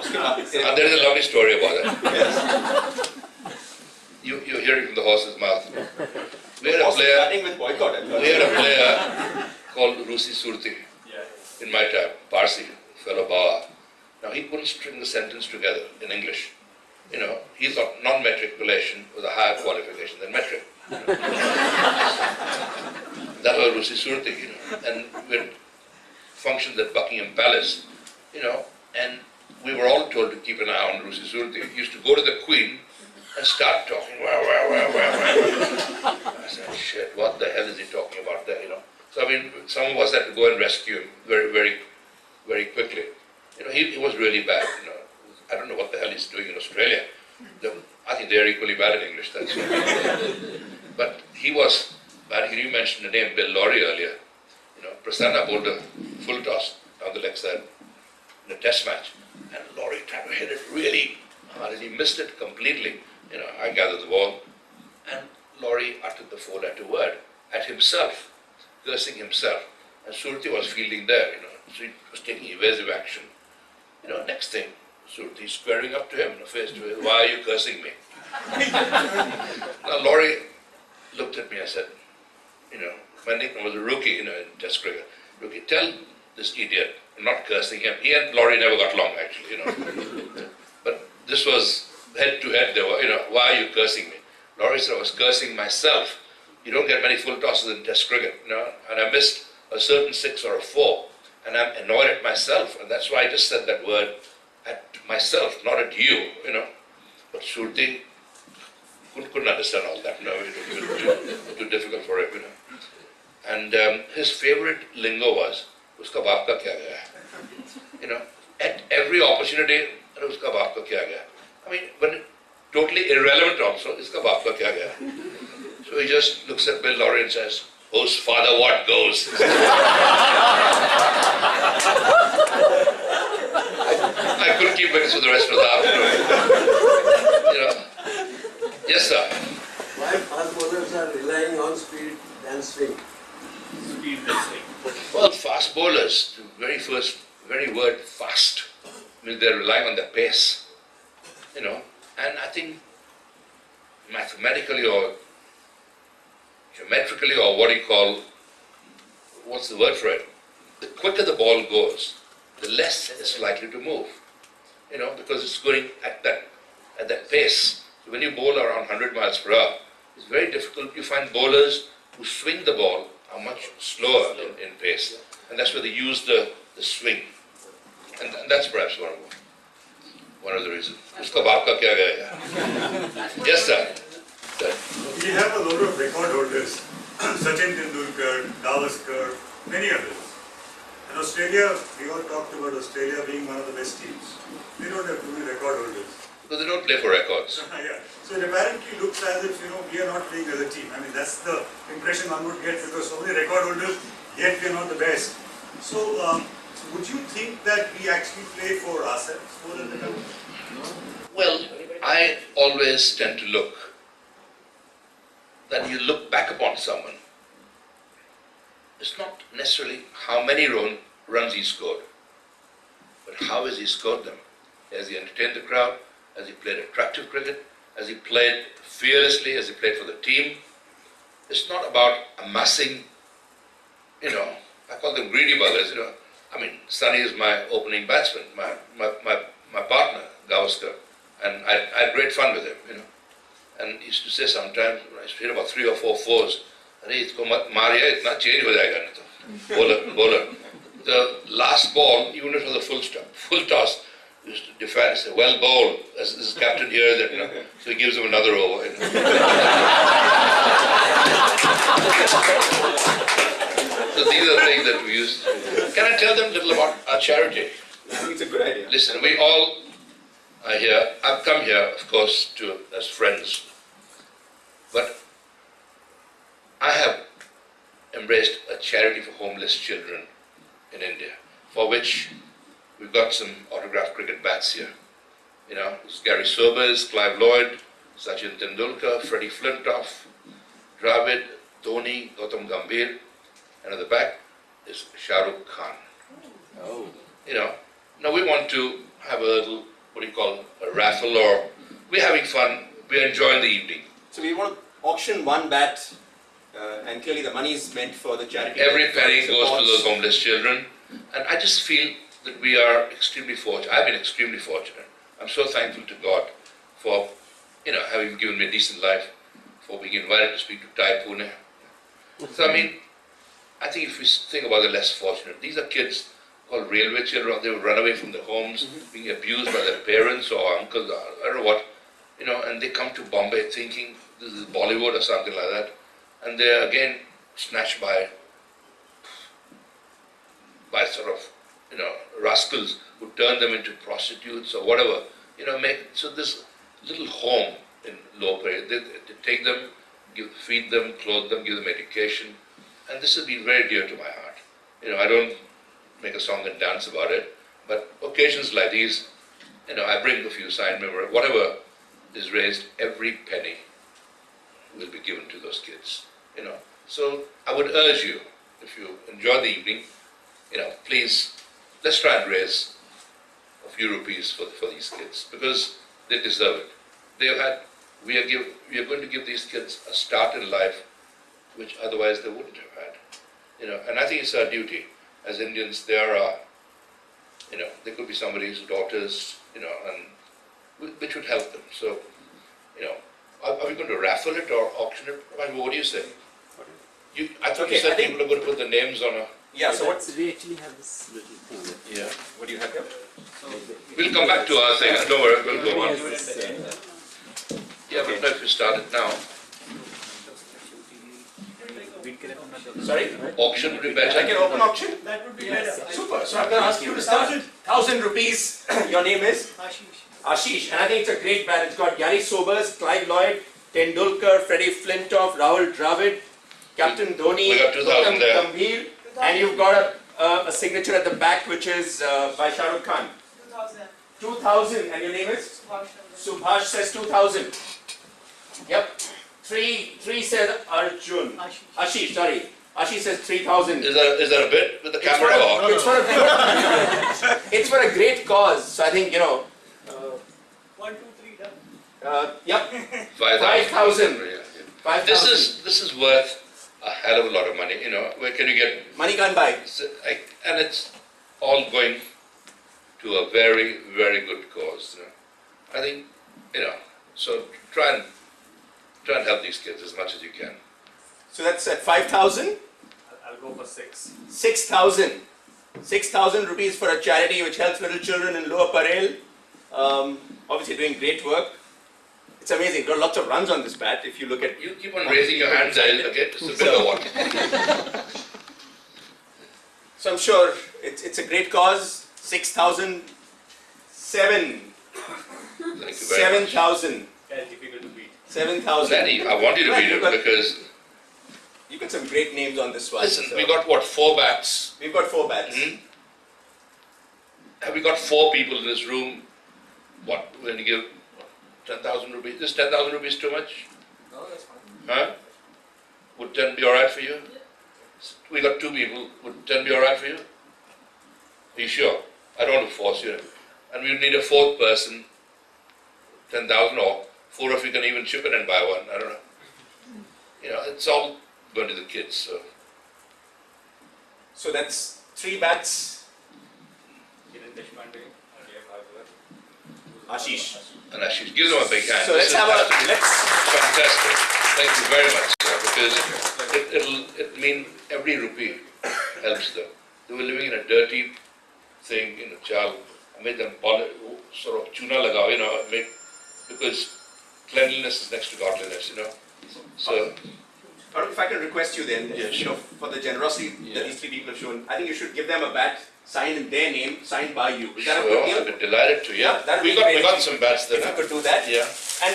There is a lovely story about that. Yes. You hear it from the horse's mouth. We had a player called Rusi Surti in my time, Parsi, fellow Bawa. Now he couldn't string the sentence together in English. You know, he thought non-matriculation was a higher qualification than metric. You know. That was Rusi Surti, you know. And we had functions at Buckingham Palace, you know, and we were all told to keep an eye on Rusi Surti. He used to go to the Queen and start talking. I said, shit, what the hell is he talking about there, you know? So I mean, some of us had to go and rescue him very quickly. You know, he was really bad, you know. I don't know what the hell he's doing in Australia. I think they're equally bad at English, that's it. But he was bad. You mentioned the name Bill Lawry earlier. You know, Prasanna bowled a full toss down the leg side in a test match. And Lawry tried to hit it really hard and he missed it completely. You know, I gathered the ball and Lawry uttered the four-letter word at himself, cursing himself. And Surti was fielding there, you know, so he was taking evasive action. You know, next thing, Surti squaring up to him, face to face, why are you cursing me? Now Lawry looked at me and said, you know, my nickname was a rookie, you know, in Test cricket. Rookie, tell this idiot, I'm not cursing him. He and Lawry never got along actually, you know. But this was head to head, they were, you know, why are you cursing me? Lawry said, I was cursing myself. You don't get many full tosses in Test cricket, you know, and I missed a certain 6 or a 4, and I'm annoyed at myself, and that's why I just said that word at myself, not at you, you know. But Surti couldn't understand all that, no, it was too difficult for him, you know. And his favorite lingo was, uska baap ka kya gaya? You know, at every opportunity, uska baap ka kya gaya? I mean, but totally irrelevant also, iska baap ka kya gaya? So he just looks at Bill Lawry and says, whose father what goes? I couldn't keep it for the rest of the afternoon. You know. Yes, sir. Why fast bowlers are relying on speed and swing? Speed and swing. Well, fast bowlers, the very word fast, I mean, they're relying on their pace. You know, and I think mathematically or geometrically or what do you call, what's the word for it? The quicker the ball goes, the less it's likely to move. You know, because it's going at that pace. So when you bowl around 100 miles per hour, it's very difficult. You find bowlers who swing the ball are much slower in pace. And that's where they use the swing. And that's perhaps one of the reasons. Uska baap ka kya gaya? Yes, sir. We have a lot of record holders. Sachin Tendulkar, Gavaskar, many others. In Australia, we all talked about Australia being one of the best teams. They don't have too many record holders. Because they don't play for records. Yeah. So it apparently looks as if, you know, we are not playing as a team. I mean, that's the impression one would get because so many record holders, yet we are not the best. So, would you think that we actually play for ourselves more than the country? Well, I always tend to look that you look back upon someone. It's not necessarily how many runs he scored, but how has he scored them? Has he entertained the crowd? Has he played attractive cricket? Has he played fearlessly? Has he played for the team? It's not about amassing, you know, I call them greedy buggers, you know. I mean, Sunny is my opening batsman, my partner, Gavaskar, and I had great fun with him, you know. And he used to say sometimes, when I used to hit about 3 or 4 fours, "Arey, isko mat mariya, itna change ho jayega nahi to." Bowler. The last ball, even if it was a full toss, he used to defend and say, "Well bowled." This is captain here, that, you know, so he gives him another over. You know. So these are things that we use. Can I tell them a little about our charity? I think it's a good idea. Listen, we all are here. I've come here, of course, as friends. But I have embraced a charity for homeless children in India, for which we've got some autographed cricket bats here. You know, it's Gary Sobers, Clive Lloyd, Sachin Tendulkar, Freddie Flintoff, Dravid, Dhoni, Gautam Gambhir, and at the back is Shah Rukh Khan. Oh. You know, now we want to have a little, what do you call, a raffle, or we're having fun, we're enjoying the evening. So we want to auction one bat, and clearly the money is meant for the charity. Every penny goes to supports. those homeless children, and I just feel that we are extremely fortunate. I've been extremely fortunate. I'm so thankful to God for, having given me a decent life, for being invited to speak to Thai Pune. So I mean, I think if we think about the less fortunate, these are kids called railway children. They would run away from their homes, being abused by their parents or uncles, or I don't know what, and they come to Bombay thinking this is Bollywood or something like that, and they're again snatched by sort of, rascals who turn them into prostitutes or whatever, so this little home in low pay, they take them, feed them, clothe them, give them education, and this has been very dear to my heart. I don't make a song and dance about it, but occasions like these, I bring a few signed memorabilia, whatever is raised, every penny will be given to those kids, So I would urge you, if you enjoy the evening, please, let's try and raise a few rupees for these kids, because they deserve it. We are going to give these kids a start in life which otherwise they wouldn't have had. And I think it's our duty as Indians. There could be somebody's daughters, and which would help them. So, are we going to raffle it or auction it? I mean, what do you say? I thought you said people are going to put the names on a... Yeah, so what? We actually have this little thing. Yeah. What do you have here? We'll come back to our thing. Don't worry, we'll go on. Yes, Yeah, but not if you start it now. Sorry? Auction would be Like better. an open auction? That would be better. Super. So I'm going to ask you to start. 1,000 rupees. Your name is? Ashish. And I think it's a great bat. It's got Gary Sobers, Clive Lloyd, Tendulkar, Freddie Flintoff, Rahul Dravid, Captain Dhoni, We got 2,000 there. Gambhir, and you've got a signature at the back which is by Shah Rukh Khan. 2,000. And your name is? Subhash says 2,000. Yep. Three said Arjun. Ashish, sorry. Ashish says 3,000. Is there a bit with the camera or? It's for a great cause. So I think, 1, 2, 3, done. Yep. 5,000. 5,000. Yeah. 5,000. This is worth a hell of a lot of money. Where can you get? Money can't buy. And it's all going to a very, very good cause. I think, so try and help these kids as much as you can. So that's at 5,000. I'll go for 6. 6,000. 6,000 rupees for a charity which helps little children in Lower Parel. Obviously doing great work. It's amazing. There are lots of runs on this bat. If you look at... You keep on raising your hands, I'll get it's a bigger one. So I'm sure it's a great cause. 6,000. 7. Thank you very much. 7,000. That's difficult to beat. 7,000. Danny, I want you to read it because, You got some great names on this one. listen, so- we got what, 4 bats? We've got 4 bats. Have we got 4 people in this room? What, we're going to give 10,000 rupees? Is 10,000 rupees too much? No, that's fine. Huh? Would 10 be alright for you? We got 2 people. Would 10 be alright for you? Are you sure? I don't want to force you. And we need a 4th person. 10,000 or 4 if you can even chip in and buy one. I don't know. It's all going to the kids. So. So that's 3 bats. Ashish. And Ashish, give them a big hand. So let's have let's. Fantastic. Thank you very much, sir, because it'll mean every rupee helps them. They were living in a dirty thing, chal. I made them sort of chuna lagao, because cleanliness is next to godliness, So, Or if I can request you then, Yeah, sure. for the generosity that Yeah. these 3 people have shown, I think you should give them a bat signed in their name, signed by you. Is that a sure, good I'd deal? be delighted to, yeah. That'd We be got great. some bats there. If you could do that. Yeah. And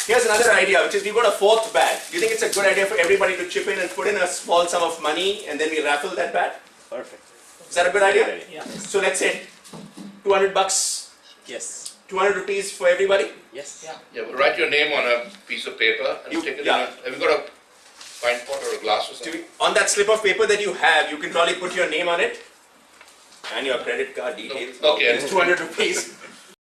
here's another idea, which is we've got a 4th bat. Do you think it's a good idea for everybody to chip in and put in a small sum of money and then we raffle that bat? Perfect. Is that a good idea? Yeah. So let's say 200 bucks, Yes. 200 rupees for everybody? Yes. Yeah, but write your name on a piece of paper and You- stick it yeah. have you got a pint pot or a glass or something? On that slip of paper that you have, you can probably put your name on it and your credit card details. Okay. It's 200 rupees.